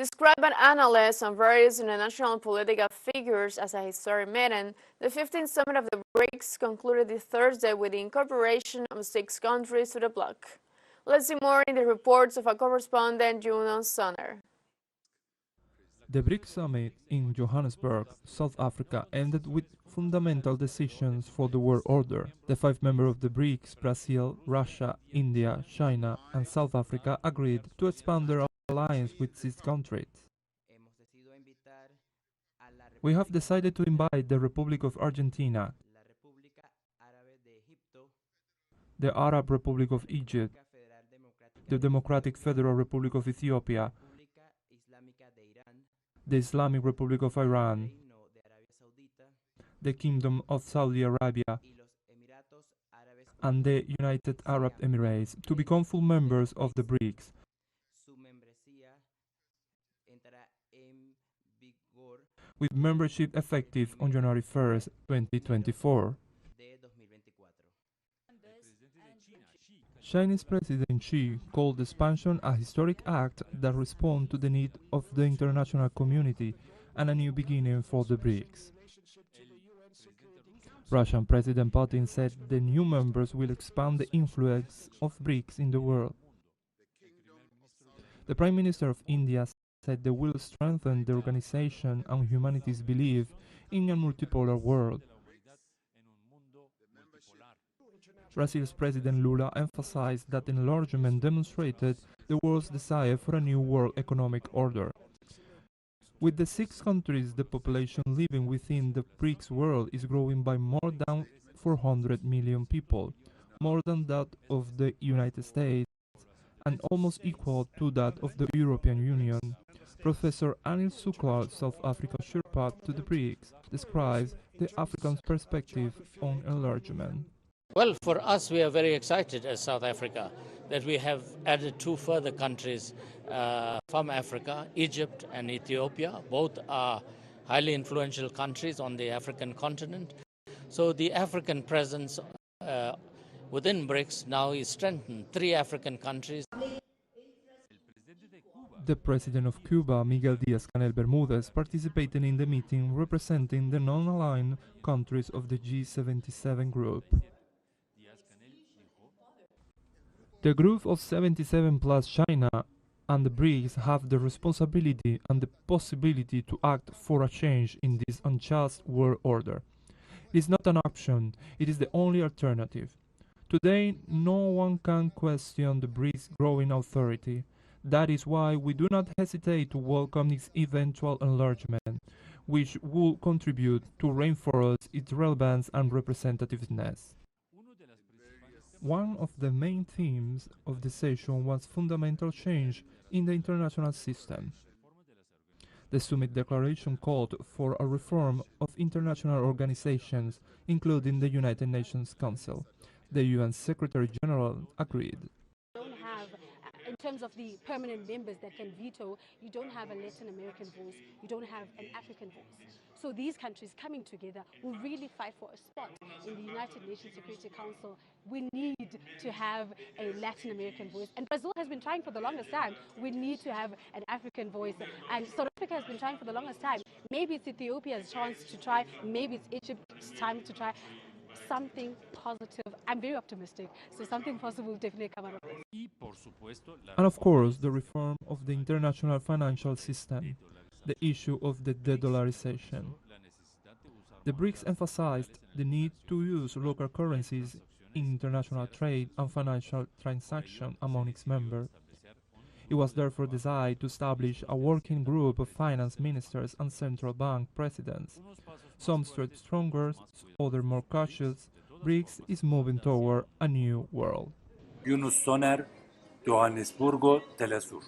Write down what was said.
Described by analysts and various international political figures as a historic meeting, the 15th Summit of the BRICS concluded this Thursday with the incorporation of 6 countries to the bloc. Let's see more in the reports of our correspondent, Juno Sonner. The BRICS Summit in Johannesburg, South Africa, ended with fundamental decisions for the world order. The 5 members of the BRICS, Brazil, Russia, India, China, and South Africa, agreed to expand their alliance with 6 countries. We have decided to invite the Republic of Argentina, the Arab Republic of Egypt, the Democratic Federal Republic of Ethiopia, the Islamic Republic of Iran, the Kingdom of Saudi Arabia, and the United Arab Emirates to become full members of the BRICS. With membership effective on January 1st, 2024. Chinese President Xi called the expansion a historic act that responds to the need of the international community and a new beginning for the BRICS. Russian President Putin said the new members will expand the influence of BRICS in the world. The Prime Minister of India said they will strengthen the organization and humanity's belief in a multipolar world. Brazil's President Lula emphasized that enlargement demonstrated the world's desire for a new world economic order. With the 6 countries, the population living within the BRICS world is growing by more than 400 million people, more than that of the United States, and almost equal to that of the European Union. Professor Anil Sukla, South Africa Sherpa to the BRICS, describes the African perspective on enlargement. Well, for us, we are very excited as South Africa that we have added 2 further countries from Africa, Egypt and Ethiopia. Both are highly influential countries on the African continent. So the African presence within BRICS now is strengthened. 3 African countries. The President of Cuba, Miguel Díaz-Canel Bermúdez, participated in the meeting representing the non-aligned countries of the G77 group. The group of 77 plus China and the BRICS have the responsibility and the possibility to act for a change in this unjust world order. It is not an option, it is the only alternative. Today, no one can question the BRICS' growing authority. That is why we do not hesitate to welcome its eventual enlargement, which will contribute to reinforce its relevance and representativeness. One of the main themes of the session was fundamental change in the international system. The summit declaration called for a reform of international organizations, including the United Nations Council. The UN Secretary General agreed. In terms of the permanent members that can veto, you don't have a Latin American voice, you don't have an African voice. So these countries coming together will really fight for a spot in the United Nations Security Council. We need to have a Latin American voice. And Brazil has been trying for the longest time. We need to have an African voice. And South Africa has been trying for the longest time. Maybe it's Ethiopia's chance to try. Maybe it's Egypt's time to try. Something positive. I'm very optimistic. So something positive will definitely come out of this. And of course, the reform of the international financial system, the issue of the de-dollarization. The BRICS emphasized the need to use local currencies in international trade and financial transactions among its members. It was therefore decided to establish a working group of finance ministers and central bank presidents. Some stood stronger, others more cautious. BRICS is moving toward a new world. Yunus Soner, Johannesburgo, TeleSUR.